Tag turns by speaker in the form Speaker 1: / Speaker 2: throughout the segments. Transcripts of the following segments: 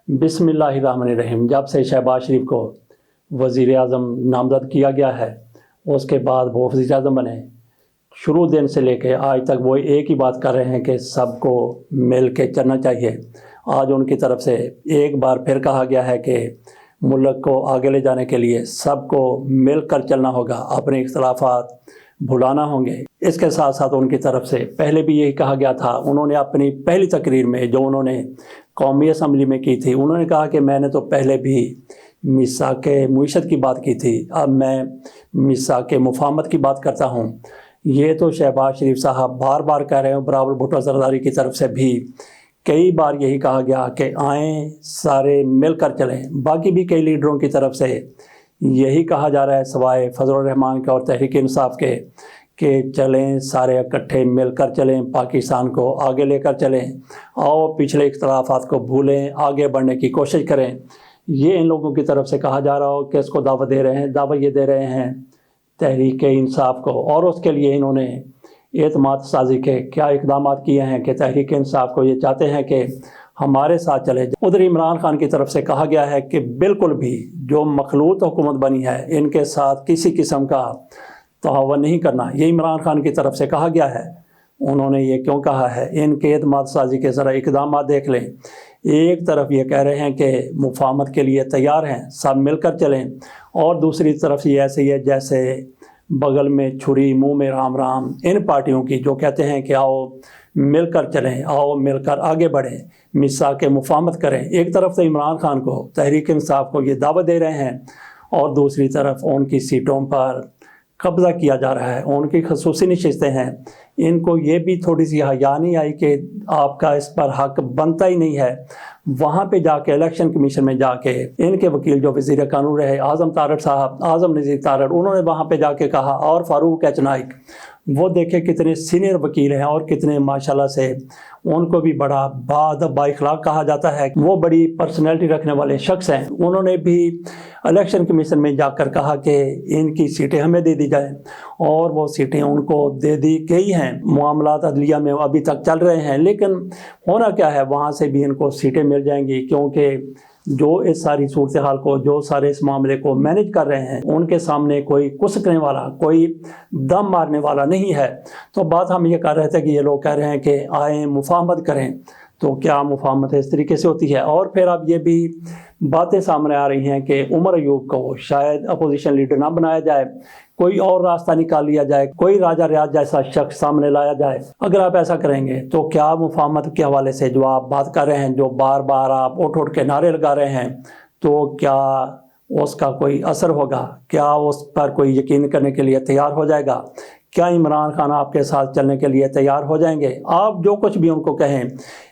Speaker 1: बिस्मिल्लाहिर्रहमानिर्रहीम। जब से शहबाज शरीफ को वज़ीर आज़म नामज़द किया गया है, उसके बाद वो वज़ीर आज़म बने, शुरू दिन से लेके आज तक वो एक ही बात कर रहे हैं कि सबको मिल के चलना चाहिए। आज उनकी तरफ से एक बार फिर कहा गया है कि मुल्क को आगे ले जाने के लिए सबको मिल कर चलना होगा, अपने इख्तलाफात भुलाना होंगे। इसके साथ साथ उनकी तरफ से पहले भी यही कहा गया था। उन्होंने अपनी पहली तकरीर में जो उन्होंने कौमी असम्बली में की थी, उन्होंने कहा कि मैंने तो पहले भी मीसाक मुईशत की बात की थी, अब मैं मीसाक मुफाहमत की बात करता हूँ। ये तो शहबाज शरीफ साहब बार बार कह रहे हैं। बराबर भुट्टो ज़रदारी की तरफ से भी कई बार यही कहा गया कि आएँ सारे मिलकर चलें। बाकी भी कई लीडरों की तरफ से यही कहा जा रहा है, सवाए फजलुर रहमान के और तहरीक इंसाफ के, कि चलें सारे इकट्ठे मिलकर चलें, पाकिस्तान को आगे लेकर चलें, आओ पिछले इख्तलाफात को भूलें, आगे बढ़ने की कोशिश करें। ये इन लोगों की तरफ से कहा जा रहा हो कि इसको दावत दे रहे हैं। दावत ये दे रहे हैं तहरीक इंसाफ को, और उसके लिए इन्होंने एतमाद साजी के क्या इक़दाम किए हैं कि तहरीक इंसाफ को ये चाहते हैं कि हमारे साथ चले। उधर इमरान खान की तरफ से कहा गया है कि बिल्कुल भी जो मखलूत हुकूमत बनी है, इनके साथ किसी किस्म का तआवुन नहीं करना। ये इमरान खान की तरफ से कहा गया है। उन्होंने ये क्यों कहा है, इनके एतमाद साजी के ज़रा इक़दाम देख लें। एक तरफ ये कह रहे हैं कि मुफाहमत के लिए तैयार हैं, सब मिलकर चलें, और दूसरी तरफ ये ऐसे ही है जैसे बगल में छुरी मुंह में राम राम इन पार्टियों की, जो कहते हैं कि आओ मिलकर चलें, आओ मिलकर आगे बढ़ें, मीसाक मुफाहमत करें। एक तरफ तो इमरान खान को, तहरीक इंसाफ को ये दावत दे रहे हैं, और दूसरी तरफ उनकी सीटों पर कब्ज़ा किया जा रहा है, उनकी खसूसी नशिस्तें हैं। इनको ये भी थोड़ी सी हया नहीं आई कि आपका इस पर हक बनता ही नहीं है। वहाँ पे जाके इलेक्शन कमीशन में जाके इनके वकील जो वज़ीर कानून रहे आज़म तारड़ साहब, आज़म नज़ीर तारड़, उन्होंने वहाँ पे जाके कहा, और फारूक एच नाइक, वो देखे कितने सीनियर वकील हैं और कितने माशाल्लाह से उनको भी बड़ा बाअदब बाइखलाक कहा जाता है, वो बड़ी पर्सनैलिटी रखने वाले शख्स हैं। उन्होंने भी इलेक्शन कमीशन में जाकर कहा कि इनकी सीटें हमें दे दी जाएं, और वो सीटें उनको दे दी गई हैं। मामलात अदलिया में अभी तक चल रहे हैं, लेकिन होना क्या है, वहाँ से भी इनको सीटें मिल जाएंगी, क्योंकि जो इस सारी सूरत हाल को, जो सारे इस मामले को मैनेज कर रहे हैं, उनके सामने कोई कुसकने वाला, कोई दम मारने वाला नहीं है। तो बात हम ये कर रहे थे कि ये लोग कह रहे हैं कि आएँ मुफाहमत करें, तो क्या मुफाहमत इस तरीके से होती है? और फिर अब ये भी बातें सामने आ रही हैं कि उमर अयूब को शायद अपोजिशन लीडर ना बनाया जाए, कोई और रास्ता निकाल लिया जाए, कोई राजा रियाज जैसा शख्स सामने लाया जाए। अगर आप ऐसा करेंगे तो क्या मुफाहमत के हवाले से जो आप बात कर रहे हैं, जो बार बार आप उठ उठ के नारे लगा रहे हैं, तो क्या उसका कोई असर होगा? क्या उस पर कोई यकीन करने के लिए तैयार हो जाएगा? क्या इमरान खान आपके साथ चलने के लिए तैयार हो जाएंगे? आप जो कुछ भी उनको कहें,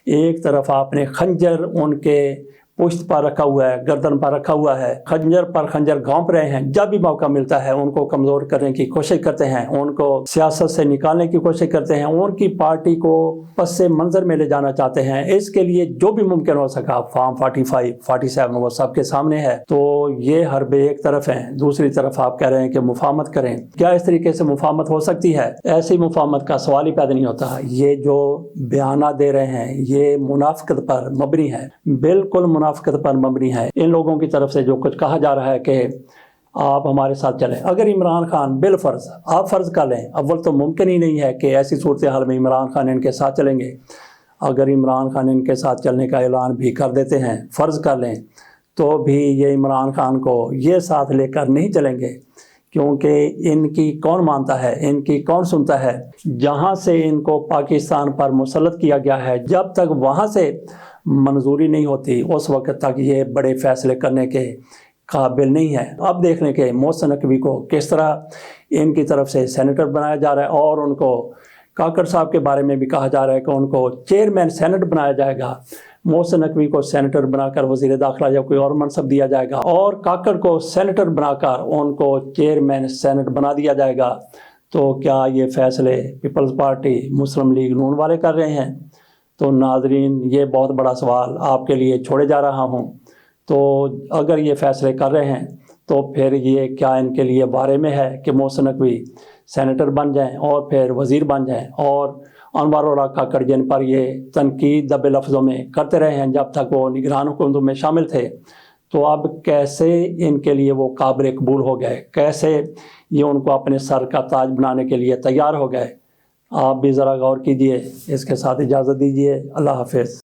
Speaker 1: एक तरफ आपने खंजर उनके पुश्त पर रखा हुआ है, गर्दन पर रखा हुआ है, खंजर पर खंजर घोंप रहे हैं। जब भी मौका मिलता है उनको कमज़ोर करने की कोशिश करते हैं, उनको सियासत से निकालने की कोशिश करते हैं, उनकी पार्टी को पस मंज़र में ले जाना चाहते हैं। इसके लिए जो भी मुमकिन हो सका, फॉर्म 45, 47 वो सबके सामने है। तो ये हरबे एक तरफ हैं, दूसरी तरफ आप कह रहे हैं कि मुफाहमत करें। क्या इस तरीके से मुफाहमत हो सकती है? ऐसी मुफाहमत का सवाल ही पैदा नहीं होता। ये जो बयाना दे रहे हैं, ये मुनाफिकत पर मबनी है, बिल्कुल मुनाफिकत पर मबनी है। इन लोगों की तरफ से जो कुछ कहा जा रहा है कि आप हमारे साथ चलें, अगर इमरान खान बिलफर्ज आप फ़र्ज़ कर लें, अव्वल तो मुमकिन ही नहीं है कि ऐसी सूरत हाल में इमरान खान इनके साथ चलेंगे। अगर इमरान खान इनके साथ चलने का ऐलान भी कर देते हैं, फ़र्ज़ कर लें, तो भी ये इमरान खान को ये साथ लेकर नहीं चलेंगे, क्योंकि इनकी कौन मानता है, इनकी कौन सुनता है। जहाँ से इनको पाकिस्तान पर मुसल्लत किया गया है, जब तक वहाँ से मंजूरी नहीं होती, उस वक्त तक ये बड़े फैसले करने के काबिल नहीं है। अब देख लें कि मोहसिन नकवी को किस तरह इनकी तरफ से सेनेटर बनाया जा रहा है, और उनको काकड़ साहब के बारे में भी कहा जा रहा है कि उनको चेयरमैन सेनेट बनाया जाएगा। मोहसिन नकवी को सेनेटर बनाकर वज़ीर दाखिला या कोई और मनसब दिया जाएगा, और काकड़ को सेनेटर बनाकर उनको चेयरमैन सेनेट बना दिया जाएगा। तो क्या ये फैसले पीपल्स पार्टी, मुस्लिम लीग नून वाले कर रहे हैं? तो नाजरीन, ये बहुत बड़ा सवाल आपके लिए छोड़े जा रहा हूँ। तो अगर ये फैसले कर रहे हैं, तो फिर ये क्या इनके लिए बारे में है कि मोहसिन नकवी सेनेटर बन जाएं और फिर वज़ीर बन जाएं, और انور اللہ کاکڑ جن پر یہ تنقید دبے لفظوں میں کرتے رہے ہیں جب تک وہ نگران حکومتوں میں شامل تھے، تو اب کیسے ان کے لیے وہ قابل قبول ہو گئے، کیسے یہ ان کو اپنے سر کا تاج بنانے کے لیے تیار ہو گئے؟ آپ بھی ذرا غور کیجئے۔ اس کے ساتھ اجازت دیجیے، اللہ حافظ۔